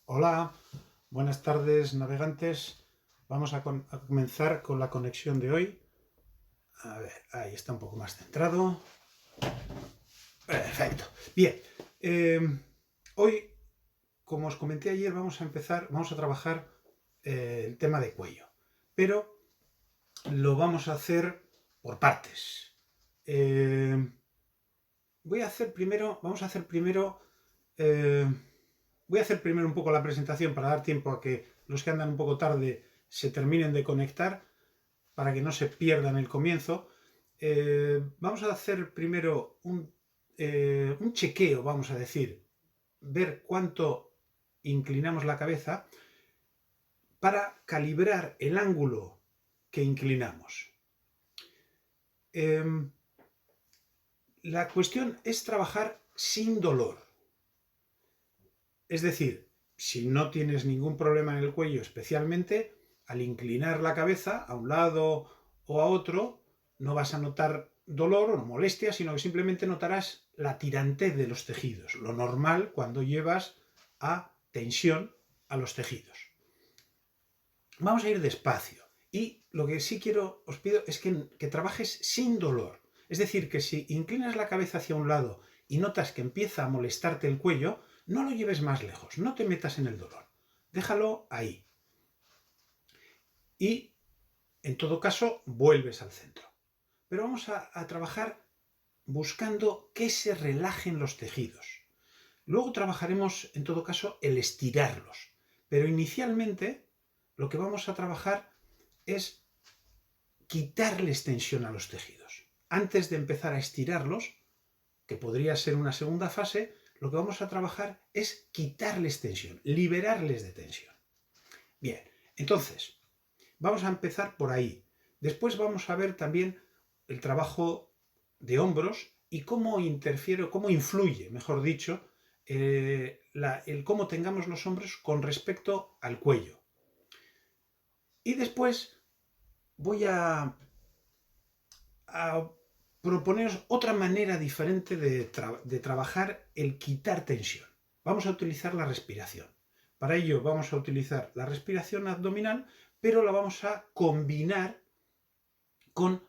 Hola, buenas tardes navegantes. Vamos a comenzar con la conexión de hoy. A ver, ahí está un poco más centrado. Perfecto. Bien, hoy, como os comenté ayer, vamos a trabajar el tema de cuello, pero lo vamos a hacer por partes. Voy a hacer primero un poco la presentación para dar tiempo a que los que andan un poco tarde se terminen de conectar, para que no se pierdan el comienzo. Vamos a hacer primero un chequeo, vamos a decir, ver cuánto inclinamos la cabeza para calibrar el ángulo que inclinamos. La cuestión es trabajar sin dolor. Es decir, si no tienes ningún problema en el cuello especialmente, al inclinar la cabeza a un lado o a otro, no vas a notar dolor o molestia, sino que simplemente notarás la tirantez de los tejidos, lo normal cuando llevas a tensión a los tejidos. Vamos a ir despacio y lo que sí os pido es que trabajes sin dolor. Es decir, que si inclinas la cabeza hacia un lado y notas que empieza a molestarte el cuello, no lo lleves más lejos, no te metas en el dolor. Déjalo ahí. Y, en todo caso, vuelves al centro. Pero vamos a trabajar buscando que se relajen los tejidos. Luego trabajaremos, en todo caso, el estirarlos. Pero inicialmente lo que vamos a trabajar es quitarles tensión a los tejidos. Antes de empezar a estirarlos, que podría ser una segunda fase, lo que vamos a trabajar es quitarles tensión, liberarles de tensión. Bien, entonces, vamos a empezar por ahí. Después vamos a ver también el trabajo de hombros y cómo influye, mejor dicho, el cómo tengamos los hombros con respecto al cuello. Y después voy a proponeros otra manera diferente de trabajar el quitar tensión. Vamos a utilizar la respiración. Para ello vamos a utilizar la respiración abdominal, pero la vamos a combinar con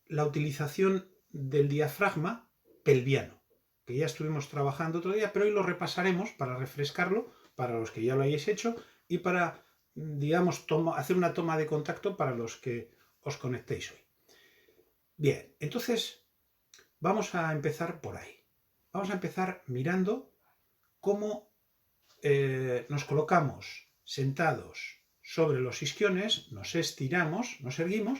la utilización del diafragma pelviano, que ya estuvimos trabajando otro día, pero hoy lo repasaremos para refrescarlo, para los que ya lo hayáis hecho, y para, digamos, hacer una toma de contacto para los que os conectéis hoy. Bien, entonces vamos a empezar por ahí. Vamos a empezar mirando cómo nos colocamos sentados sobre los isquiones, nos estiramos, nos erguimos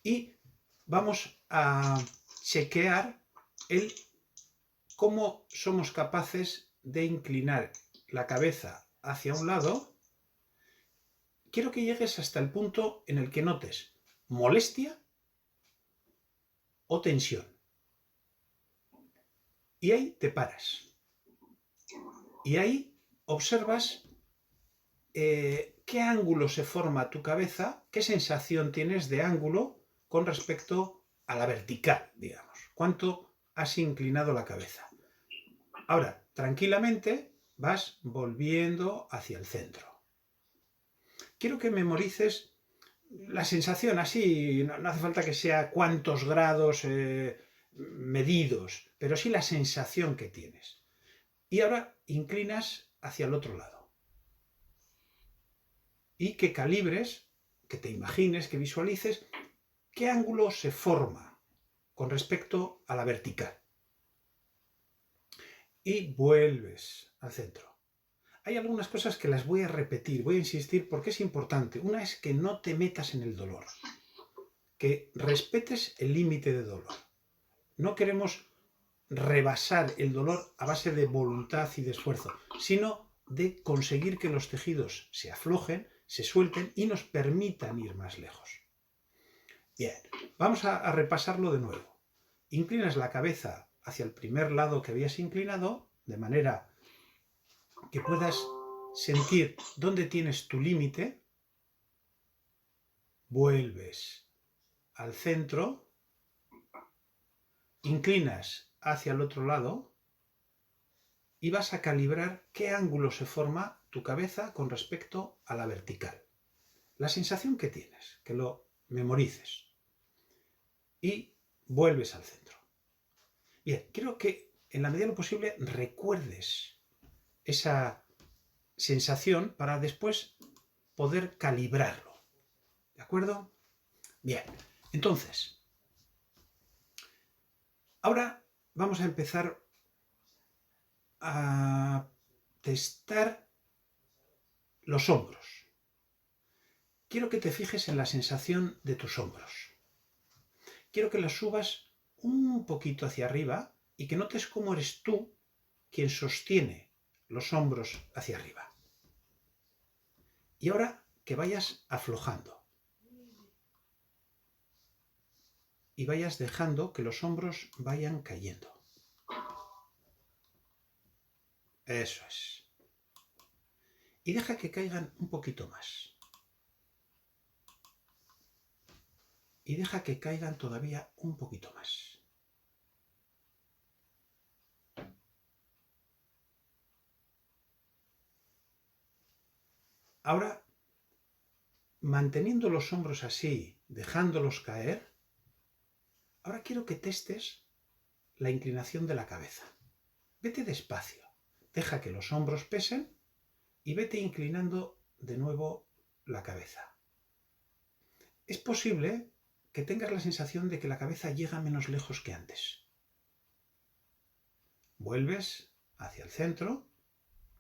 y vamos a chequear cómo somos capaces de inclinar la cabeza hacia un lado. Quiero que llegues hasta el punto en el que notes molestia o tensión. Y ahí te paras. Y ahí observas qué ángulo se forma tu cabeza, qué sensación tienes de ángulo con respecto a la vertical, digamos. Cuánto has inclinado la cabeza. Ahora, tranquilamente vas volviendo hacia el centro. Quiero que memorices la sensación así, no hace falta que sea cuántos grados medidos, pero sí la sensación que tienes. Y ahora inclinas hacia el otro lado. Y que calibres, que te imagines, que visualices qué ángulo se forma con respecto a la vertical. Y vuelves al centro. Hay algunas cosas que las voy a repetir, voy a insistir porque es importante. Una es que no te metas en el dolor, que respetes el límite de dolor. No queremos rebasar el dolor a base de voluntad y de esfuerzo, sino de conseguir que los tejidos se aflojen, se suelten y nos permitan ir más lejos. Bien, vamos a repasarlo de nuevo. Inclinas la cabeza hacia el primer lado que habías inclinado, de manera que puedas sentir dónde tienes tu límite. Vuelves al centro, inclinas hacia el otro lado y vas a calibrar qué ángulo se forma tu cabeza con respecto a la vertical. La sensación que tienes, que lo memorices y vuelves al centro. Bien, quiero que en la medida de lo posible recuerdes esa sensación para después poder calibrarlo. ¿De acuerdo? Bien, entonces, ahora vamos a empezar a testar los hombros. Quiero que te fijes en la sensación de tus hombros. Quiero que las subas un poquito hacia arriba y que notes cómo eres tú quien sostiene los hombros hacia arriba. Y ahora que vayas aflojando y vayas dejando que los hombros vayan cayendo. Eso es. Y deja que caigan un poquito más. Y deja que caigan todavía un poquito más. Ahora, manteniendo los hombros así, dejándolos caer, ahora quiero que testes la inclinación de la cabeza. Vete despacio, deja que los hombros pesen y vete inclinando de nuevo la cabeza. Es posible que tengas la sensación de que la cabeza llega menos lejos que antes. Vuelves hacia el centro,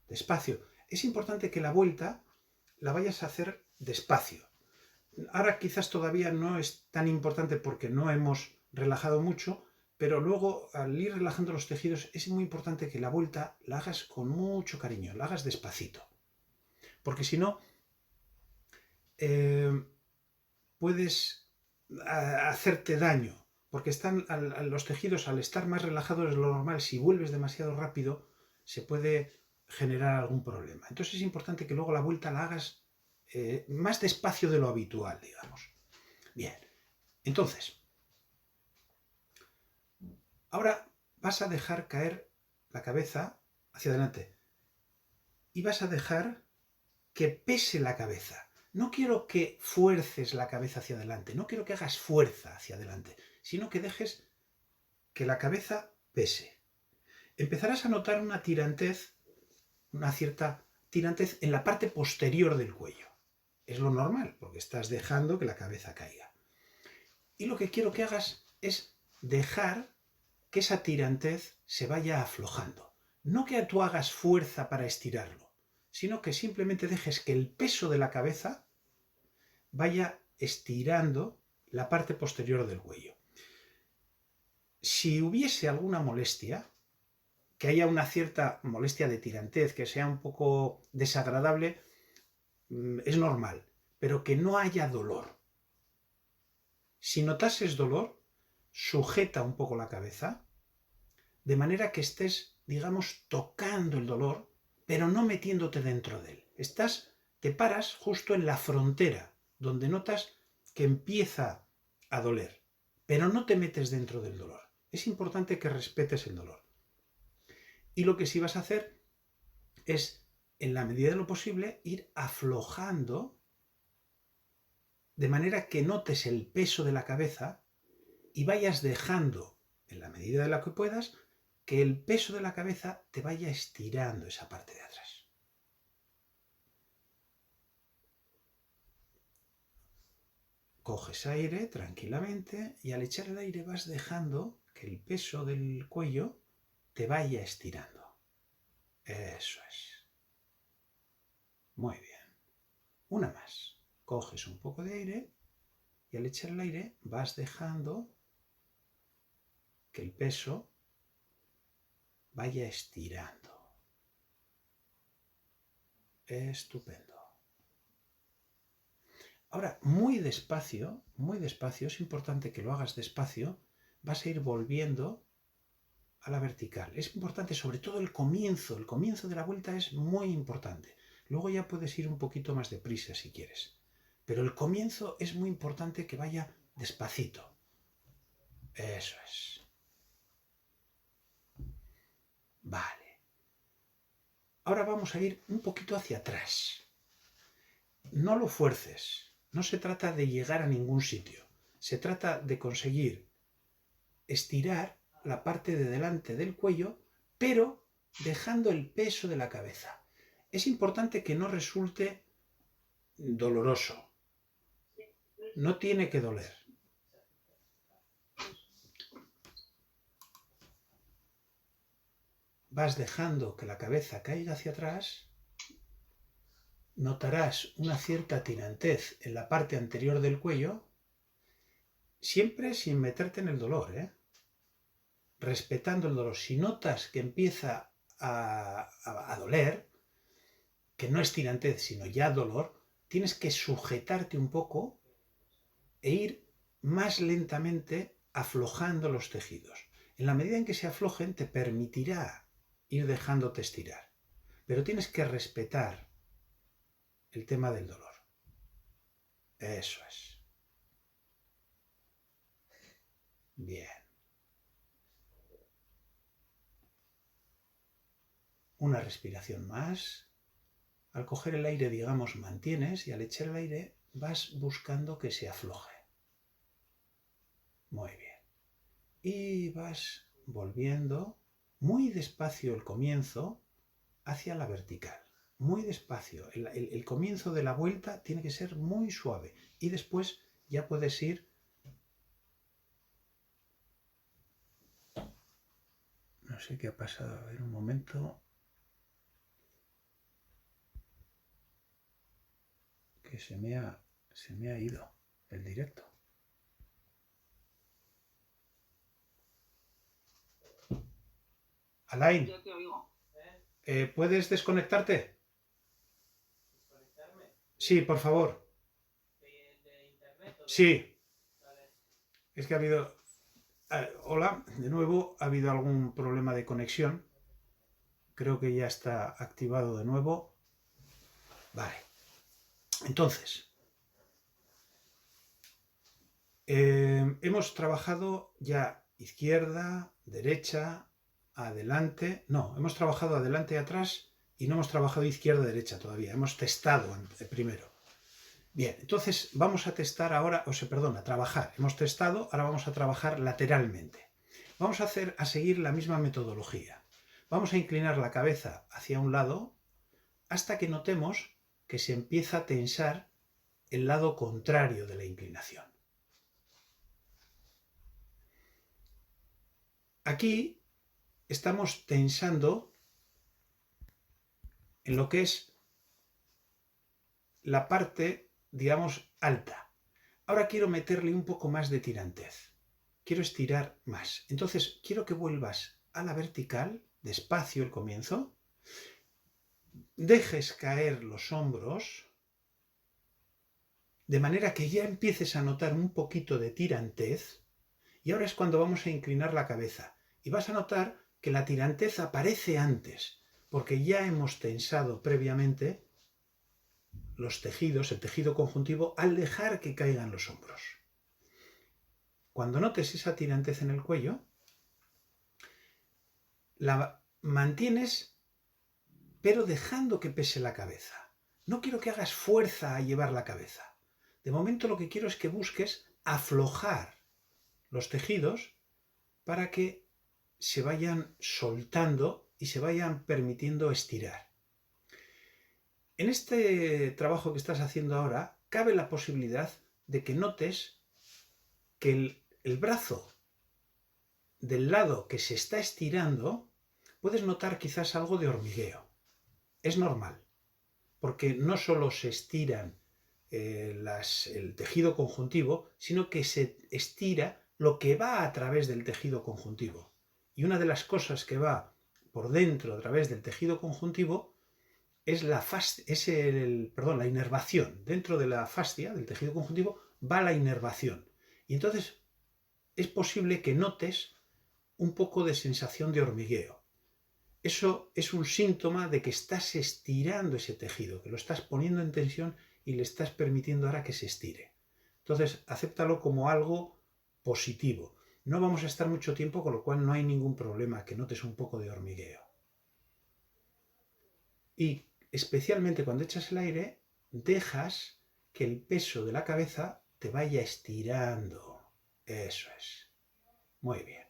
despacio. Es importante que la vuelta la vayas a hacer despacio. Ahora quizás todavía no es tan importante porque no hemos relajado mucho, pero luego al ir relajando los tejidos es muy importante que la vuelta la hagas con mucho cariño, la hagas despacito. Porque si no, puedes hacerte daño, porque los tejidos al estar más relajados de lo normal, si vuelves demasiado rápido, se puede generar algún problema. Entonces es importante que luego la vuelta la hagas más despacio de lo habitual, digamos. Bien, entonces, ahora vas a dejar caer la cabeza hacia adelante y vas a dejar que pese la cabeza. No quiero que fuerces la cabeza hacia adelante, no quiero que hagas fuerza hacia adelante, sino que dejes que la cabeza pese. Empezarás a notar una tirantez, una cierta tirantez en la parte posterior del cuello. Es lo normal, porque estás dejando que la cabeza caiga. Y lo que quiero que hagas es dejar que esa tirantez se vaya aflojando. No que tú hagas fuerza para estirarlo, sino que simplemente dejes que el peso de la cabeza vaya estirando la parte posterior del cuello. Si hubiese alguna molestia, que haya una cierta molestia de tirantez, que sea un poco desagradable, es normal, pero que no haya dolor. Si notases dolor, sujeta un poco la cabeza, de manera que estés, digamos, tocando el dolor, pero no metiéndote dentro de él. Te paras justo en la frontera, donde notas que empieza a doler, pero no te metes dentro del dolor. Es importante que respetes el dolor. Y lo que sí vas a hacer es, en la medida de lo posible, ir aflojando de manera que notes el peso de la cabeza y vayas dejando, en la medida de lo que puedas, que el peso de la cabeza te vaya estirando esa parte de atrás. Coges aire tranquilamente y al echar el aire vas dejando que el peso del cuello te vaya estirando. Eso es. Muy bien. Una más. Coges un poco de aire y al echar el aire vas dejando que el peso vaya estirando. Estupendo. Ahora, muy despacio, es importante que lo hagas despacio, vas a ir volviendo a la vertical. Es importante, sobre todo el comienzo de la vuelta es muy importante. Luego ya puedes ir un poquito más deprisa si quieres. Pero el comienzo es muy importante que vaya despacito. Eso es. Vale. Ahora vamos a ir un poquito hacia atrás. No lo fuerces. No se trata de llegar a ningún sitio. Se trata de conseguir estirar la parte de delante del cuello, pero dejando el peso de la cabeza. Es importante que no resulte doloroso. No tiene que doler. Vas dejando que la cabeza caiga hacia atrás. Notarás una cierta tirantez en la parte anterior del cuello, siempre sin meterte en el dolor, respetando el dolor. Si notas que empieza a doler, que no es tirantez, sino ya dolor, tienes que sujetarte un poco e ir más lentamente aflojando los tejidos. En la medida en que se aflojen, te permitirá ir dejándote estirar. Pero tienes que respetar el tema del dolor. Eso es. Bien. Una respiración más. Al coger el aire, digamos, mantienes, y al echar el aire vas buscando que se afloje. Muy bien. Y vas volviendo muy despacio el comienzo hacia la vertical. Muy despacio. El comienzo de la vuelta tiene que ser muy suave. Y después ya puedes ir... No sé qué ha pasado. A ver, un momento. Que se me ha ido el directo. Alain, Yo te oigo. ¿Puedes desconectarte? ¿Desconectarme? Sí, por favor. ¿De internet? Sí, Vale. es que ha habido... hola, de nuevo, ha habido algún problema de conexión. Creo que ya está activado de nuevo. Vale. Entonces, hemos trabajado ya izquierda, derecha, adelante. No, hemos trabajado adelante y atrás y no hemos trabajado izquierda y derecha todavía. Hemos testado primero. Bien, entonces vamos a testar ahora, a trabajar. Hemos testado, ahora vamos a trabajar lateralmente. Vamos a seguir la misma metodología. Vamos a inclinar la cabeza hacia un lado hasta que notemos que se empieza a tensar el lado contrario de la inclinación. Aquí estamos tensando en lo que es la parte, digamos, alta. Ahora quiero meterle un poco más de tirantez. Quiero estirar más. Entonces, quiero que vuelvas a la vertical, despacio el comienzo. Dejes caer los hombros, de manera que ya empieces a notar un poquito de tirantez. Y ahora es cuando vamos a inclinar la cabeza. Y vas a notar que la tirantez aparece antes, porque ya hemos tensado previamente los tejidos, el tejido conjuntivo, al dejar que caigan los hombros. Cuando notes esa tirantez en el cuello, la mantienes, pero dejando que pese la cabeza. No quiero que hagas fuerza a llevar la cabeza. De momento lo que quiero es que busques aflojar los tejidos para que se vayan soltando y se vayan permitiendo estirar. En este trabajo que estás haciendo ahora, cabe la posibilidad de que notes que el brazo del lado que se está estirando, puedes notar quizás algo de hormigueo. Es normal, porque no solo se estiran el tejido conjuntivo, sino que se estira lo que va a través del tejido conjuntivo. Y una de las cosas que va por dentro a través del tejido conjuntivo es la inervación. Dentro de la fascia, del tejido conjuntivo, va la inervación. Y entonces es posible que notes un poco de sensación de hormigueo. Eso es un síntoma de que estás estirando ese tejido, que lo estás poniendo en tensión y le estás permitiendo ahora que se estire. Entonces, acéptalo como algo positivo. No vamos a estar mucho tiempo, con lo cual no hay ningún problema que notes un poco de hormigueo. Y especialmente cuando echas el aire, dejas que el peso de la cabeza te vaya estirando. Eso es. Muy bien.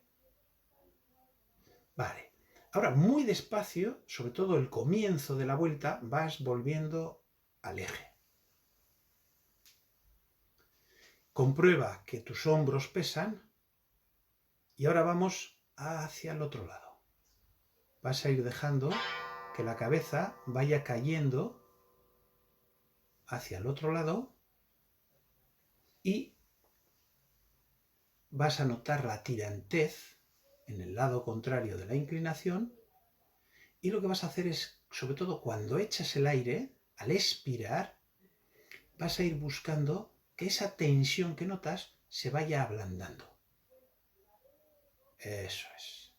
Vale. Ahora, muy despacio, sobre todo el comienzo de la vuelta, vas volviendo al eje. Comprueba que tus hombros pesan y ahora vamos hacia el otro lado. Vas a ir dejando que la cabeza vaya cayendo hacia el otro lado y vas a notar la tirantez en el lado contrario de la inclinación y lo que vas a hacer es, sobre todo cuando echas el aire, al expirar, vas a ir buscando que esa tensión que notas se vaya ablandando. Eso es.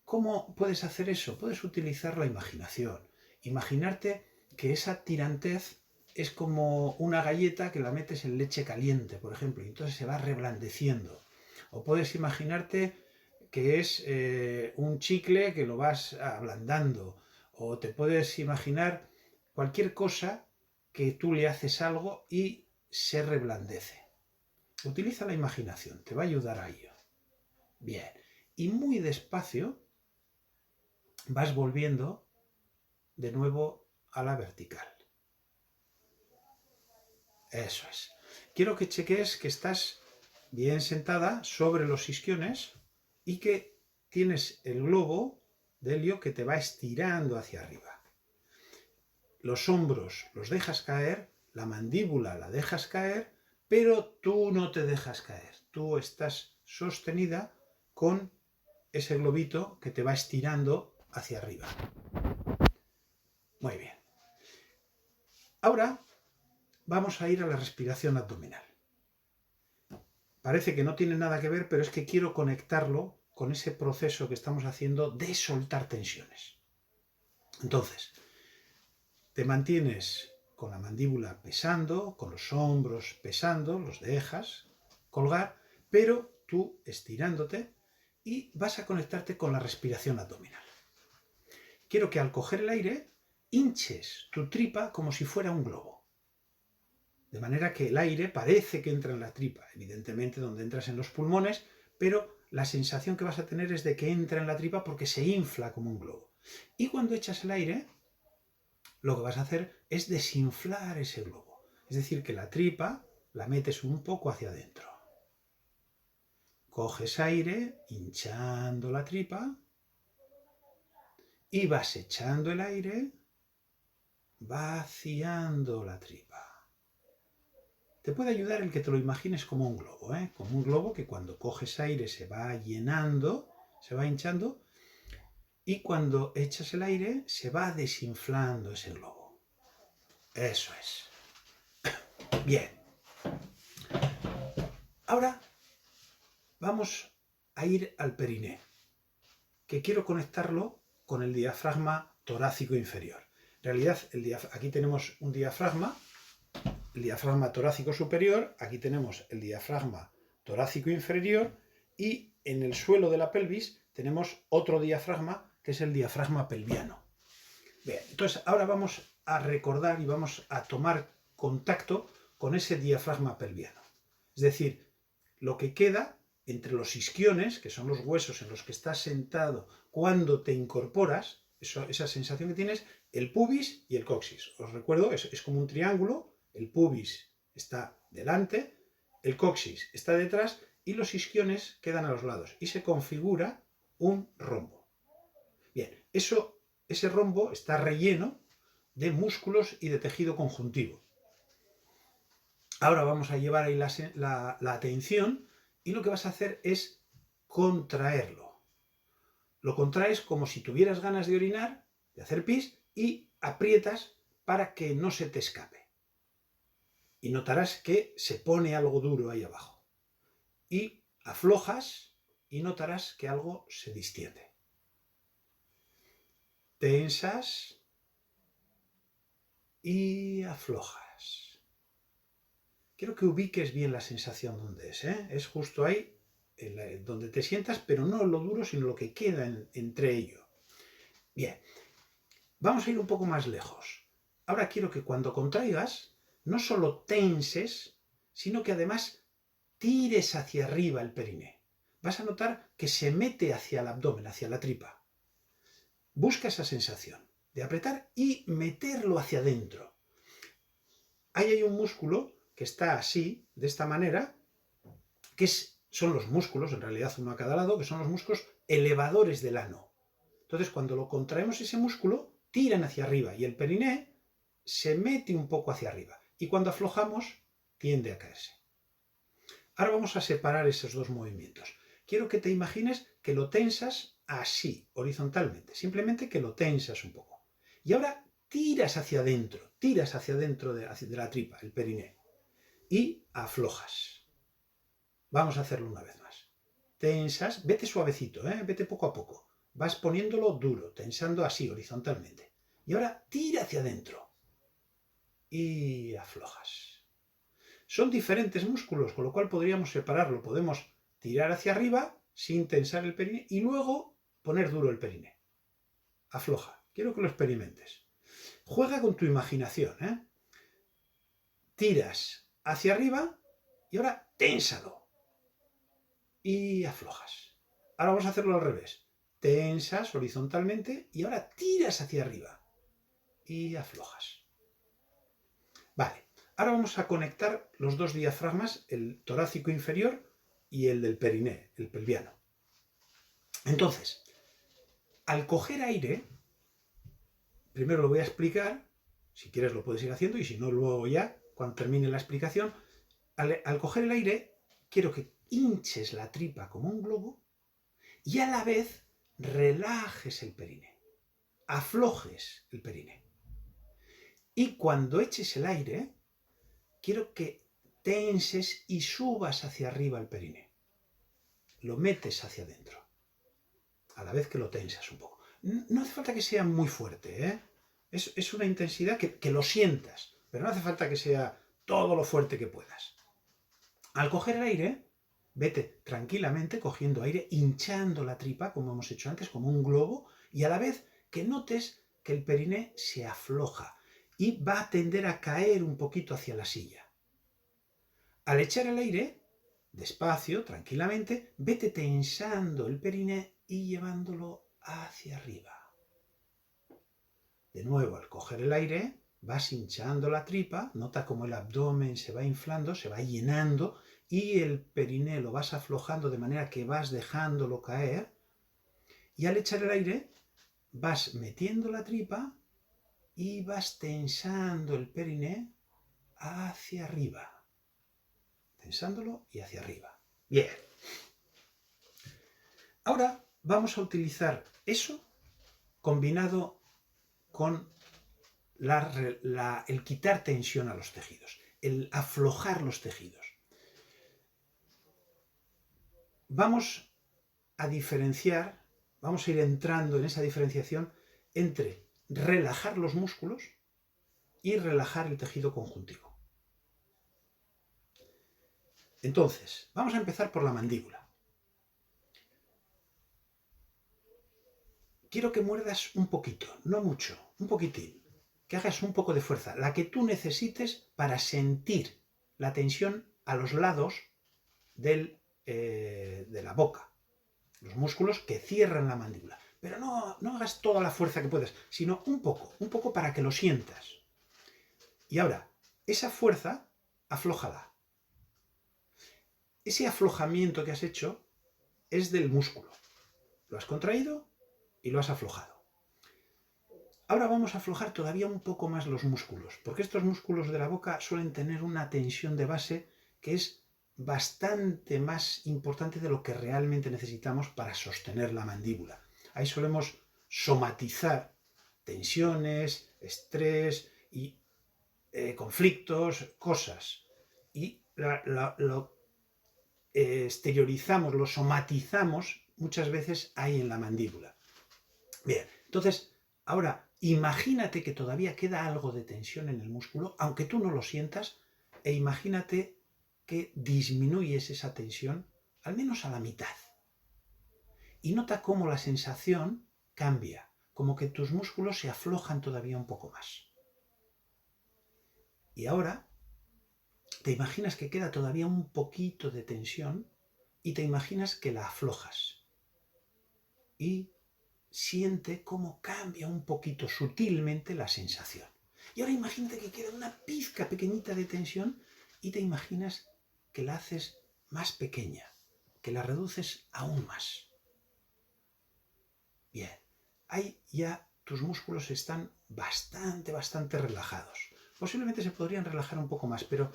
¿Cómo puedes hacer eso? Puedes utilizar la imaginación. Imaginarte que esa tirantez es como una galleta que la metes en leche caliente, por ejemplo, y entonces se va reblandeciendo. O puedes imaginarte que es un chicle que lo vas ablandando. O te puedes imaginar cualquier cosa que tú le haces algo y se reblandece. Utiliza la imaginación, te va a ayudar a ello. Bien, y muy despacio vas volviendo de nuevo a la vertical. Eso es. Quiero que cheques que estás bien sentada sobre los isquiones y que tienes el globo de helio que te va estirando hacia arriba. Los hombros los dejas caer, la mandíbula la dejas caer, pero tú no te dejas caer. Tú estás sostenida con ese globito que te va estirando hacia arriba. Muy bien. Ahora vamos a ir a la respiración abdominal. Parece que no tiene nada que ver, pero es que quiero conectarlo con ese proceso que estamos haciendo de soltar tensiones. Entonces, te mantienes con la mandíbula pesando, con los hombros pesando, los dejas colgar, pero tú estirándote y vas a conectarte con la respiración abdominal. Quiero que al coger el aire hinches tu tripa como si fuera un globo. De manera que el aire parece que entra en la tripa, evidentemente donde entras en los pulmones, pero la sensación que vas a tener es de que entra en la tripa porque se infla como un globo. Y cuando echas el aire, lo que vas a hacer es desinflar ese globo. Es decir, que la tripa la metes un poco hacia adentro. Coges aire, hinchando la tripa, y vas echando el aire, vaciando la tripa. Te puede ayudar el que te lo imagines como un globo, ¿eh? Como un globo que cuando coges aire se va llenando, se va hinchando, y cuando echas el aire se va desinflando ese globo. Eso es. Bien. Ahora vamos a ir al periné, que quiero conectarlo con el diafragma torácico inferior. En realidad, aquí tenemos un diafragma, el diafragma torácico superior, aquí tenemos el diafragma torácico inferior y en el suelo de la pelvis tenemos otro diafragma que es el diafragma pelviano. Bien, entonces ahora vamos a recordar y vamos a tomar contacto con ese diafragma pelviano. Es decir, lo que queda entre los isquiones, que son los huesos en los que estás sentado cuando te incorporas, esa sensación que tienes, el pubis y el coxis. Os recuerdo, es como un triángulo, el pubis está delante, el coxis está detrás y los isquiones quedan a los lados y se configura un rombo. Bien, ese rombo está relleno de músculos y de tejido conjuntivo. Ahora vamos a llevar ahí la atención y lo que vas a hacer es contraerlo. Lo contraes como si tuvieras ganas de orinar, de hacer pis, y aprietas para que no se te escape. Y notarás que se pone algo duro ahí abajo. Y aflojas y notarás que algo se distiende. Tensas y aflojas. Quiero que ubiques bien la sensación donde es, ¿eh? Es justo ahí donde te sientas, pero no lo duro, sino lo que queda entre ello. Bien, Vamos a ir un poco más lejos. Ahora quiero que cuando contraigas, no solo tenses, sino que además tires hacia arriba el periné. Vas a notar que se mete hacia el abdomen, hacia la tripa. Busca esa sensación de apretar y meterlo hacia adentro. Ahí hay un músculo que está así, de esta manera, que son los músculos, en realidad uno a cada lado, que son los músculos elevadores del ano. Entonces, cuando lo contraemos ese músculo, tiran hacia arriba y el periné se mete un poco hacia arriba. Y cuando aflojamos, tiende a caerse. Ahora vamos a separar esos dos movimientos. Quiero que te imagines que lo tensas así, horizontalmente. Simplemente que lo tensas un poco. Y ahora tiras hacia adentro de la tripa, el periné. Y aflojas. Vamos a hacerlo una vez más. Tensas, vete suavecito, vete poco a poco. Vas poniéndolo duro, tensando así, horizontalmente. Y ahora tira hacia adentro. Y aflojas. Son diferentes músculos, con lo cual podríamos separarlo. Podemos tirar hacia arriba sin tensar el periné y luego poner duro el periné. Afloja. Quiero que lo experimentes. Juega con tu imaginación. Tiras hacia arriba y ahora ténsalo. Y aflojas. Ahora vamos a hacerlo al revés. Tensas horizontalmente y ahora tiras hacia arriba. Y aflojas. Vale. Ahora vamos a conectar los dos diafragmas, el torácico inferior y el del periné, el pelviano. Entonces, al coger aire, primero lo voy a explicar, si quieres lo puedes ir haciendo y si no luego ya, cuando termine la explicación, al coger el aire quiero que hinches la tripa como un globo y a la vez relajes el periné, aflojes el periné. Y cuando eches el aire, quiero que tenses y subas hacia arriba el periné. Lo metes hacia adentro, a la vez que lo tensas un poco. No hace falta que sea muy fuerte, Es una intensidad que lo sientas, pero no hace falta que sea todo lo fuerte que puedas. Al coger el aire, vete tranquilamente cogiendo aire, hinchando la tripa, como hemos hecho antes, como un globo, y a la vez que notes que el periné se afloja y va a tender a caer un poquito hacia la silla. Al echar el aire, despacio, tranquilamente, vete tensando el periné y llevándolo hacia arriba. De nuevo, al coger el aire, vas hinchando la tripa, nota cómo el abdomen se va inflando, se va llenando y el periné lo vas aflojando de manera que vas dejándolo caer. Y al echar el aire, vas metiendo la tripa y vas tensando el periné hacia arriba. Tensándolo y hacia arriba. Bien. Ahora vamos a utilizar eso combinado con el quitar tensión a los tejidos, el aflojar los tejidos. Vamos a diferenciar, vamos a ir entrando en esa diferenciación entre relajar los músculos y relajar el tejido conjuntivo. Entonces, vamos a empezar por la mandíbula. Quiero que muerdas un poquito, no mucho, un poquitín. Que hagas un poco de fuerza, la que tú necesites para sentir la tensión a los lados de la boca. Los músculos que cierran la mandíbula. Pero no hagas toda la fuerza que puedas, sino un poco para que lo sientas. Y ahora, esa fuerza, aflójala. Ese aflojamiento que has hecho es del músculo. Lo has contraído y lo has aflojado. Ahora vamos a aflojar todavía un poco más los músculos, porque estos músculos de la boca suelen tener una tensión de base que es bastante más importante de lo que realmente necesitamos para sostener la mandíbula. Ahí solemos somatizar tensiones, estrés y conflictos, cosas. Y lo exteriorizamos, lo somatizamos muchas veces ahí en la mandíbula. Bien, entonces, ahora imagínate que todavía queda algo de tensión en el músculo, aunque tú no lo sientas, e imagínate que disminuyes esa tensión al menos a la mitad. Y nota cómo la sensación cambia. como que tus músculos se aflojan todavía un poco más. Y ahora te imaginas que queda todavía un poquito de tensión y te imaginas que la aflojas. Y siente cómo cambia un poquito sutilmente la sensación. Y ahora imagínate que queda una pizca pequeñita de tensión y te imaginas que la haces más pequeña, que la reduces aún más. Bien, ahí ya tus músculos están bastante relajados. Posiblemente se podrían relajar un poco más, pero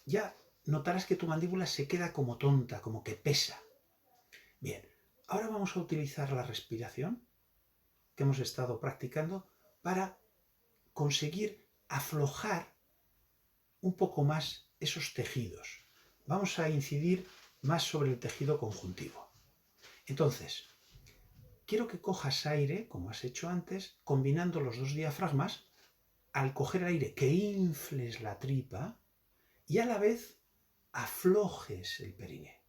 ya notarás que tu mandíbula se queda como tonta, como que pesa. Bien, ahora vamos a utilizar la respiración que hemos estado practicando para conseguir aflojar un poco más esos tejidos. Vamos a incidir más sobre el tejido conjuntivo. Entonces, quiero que cojas aire, como has hecho antes, combinando los dos diafragmas. Al coger aire, que infles la tripa y a la vez aflojes el periné.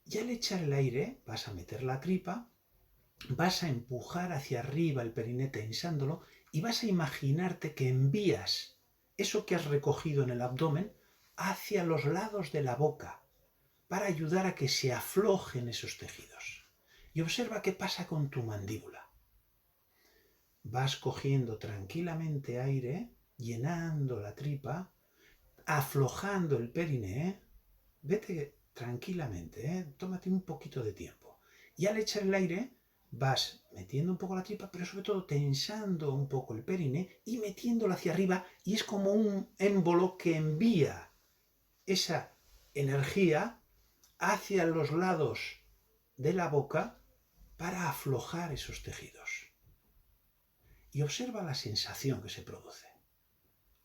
Y al echar el aire, vas a meter la tripa, vas a empujar hacia arriba el periné tensándolo y vas a imaginarte que envías eso que has recogido en el abdomen hacia los lados de la boca para ayudar a que se aflojen esos tejidos. Y observa qué pasa con tu mandíbula. Vas cogiendo tranquilamente aire, llenando la tripa, aflojando el periné. Vete tranquilamente, tómate un poquito de tiempo. Y al echar el aire, vas metiendo un poco la tripa, pero sobre todo tensando un poco el periné y metiéndolo hacia arriba, y es como un émbolo que envía esa energía hacia los lados de la boca para aflojar esos tejidos. Y observa la sensación que se produce.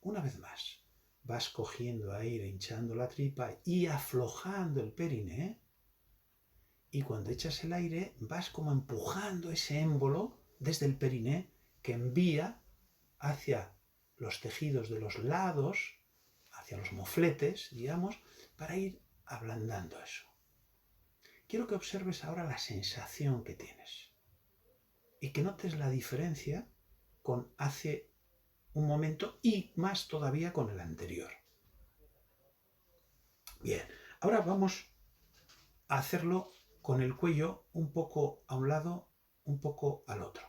Una vez más, vas cogiendo aire, hinchando la tripa y aflojando el periné. Y cuando echas el aire, vas como empujando ese émbolo desde el periné que envía hacia los tejidos de los lados, hacia los mofletes, digamos, para ir ablandando eso. Quiero que observes ahora la sensación que tienes y que notes la diferencia con hace un momento y más todavía con el anterior. Bien, ahora vamos a hacerlo con el cuello un poco a un lado, un poco al otro.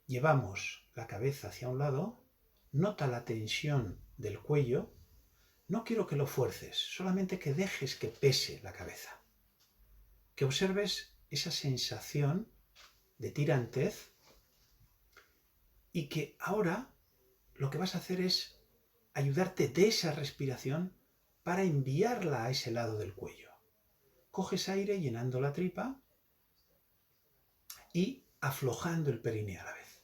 Llevamos la cabeza hacia un lado, nota la tensión del cuello. No quiero que lo fuerces, solamente que dejes que pese la cabeza. Que observes esa sensación de tirantez y que ahora lo que vas a hacer es ayudarte de esa respiración para enviarla a ese lado del cuello. Coges aire llenando la tripa y aflojando el periné a la vez.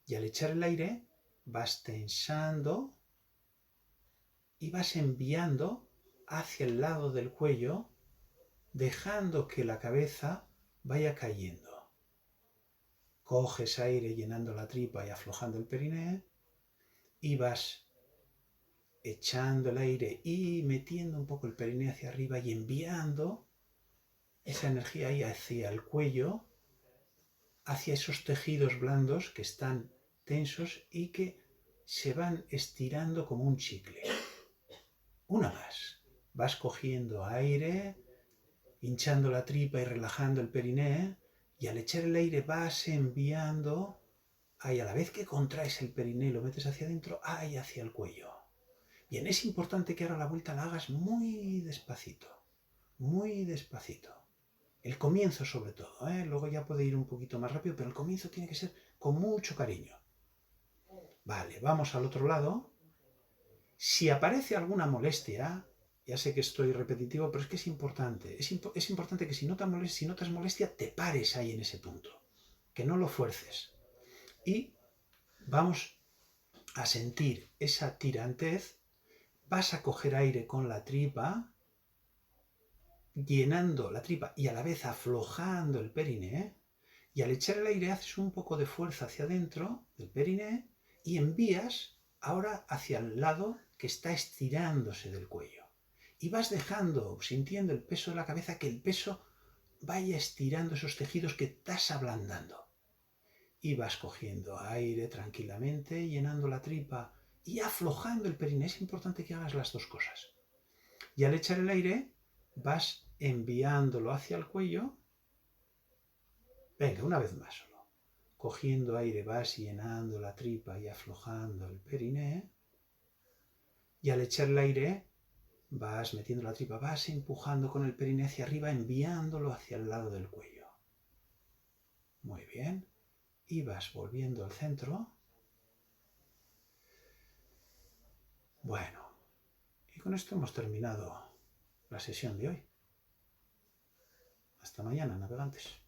Y al echar el aire vas tensando y vas enviando hacia el lado del cuello, dejando que la cabeza vaya cayendo. Coges aire llenando la tripa y aflojando el periné y vas echando el aire y metiendo un poco el periné hacia arriba y enviando esa energía ahí hacia el cuello, hacia esos tejidos blandos que están tensos y que se van estirando como un chicle. Una más. Vas cogiendo aire, hinchando la tripa y relajando el periné, y al echar el aire vas enviando, ahí a la vez que contraes el periné y lo metes hacia adentro, ahí hacia el cuello. Bien, es importante que ahora la vuelta la hagas muy despacito, muy despacito. El comienzo sobre todo, luego ya puede ir un poquito más rápido, pero el comienzo tiene que ser con mucho cariño. Vale, vamos al otro lado. Si aparece alguna molestia, ya sé que estoy repetitivo, pero es que es importante. Es importante que si notas molestia, te pares ahí en ese punto, que no lo fuerces. Y vamos a sentir esa tirantez. Vas a coger aire con la tripa, llenando la tripa y a la vez aflojando el periné, y al echar el aire haces un poco de fuerza hacia adentro del periné y envías ahora hacia el lado que está estirándose del cuello. Y vas dejando, sintiendo el peso de la cabeza, que el peso vaya estirando esos tejidos que estás ablandando. Y vas cogiendo aire tranquilamente, llenando la tripa y aflojando el periné. Es importante que hagas las dos cosas. Y al echar el aire, vas enviándolo hacia el cuello. Venga, una vez más solo. Cogiendo aire vas llenando la tripa y aflojando el periné. Y al echar el aire, vas metiendo la tripa, vas empujando con el periné hacia arriba, enviándolo hacia el lado del cuello. Muy bien. Y vas volviendo al centro. Bueno, y con esto hemos terminado la sesión de hoy. Hasta mañana, navegantes.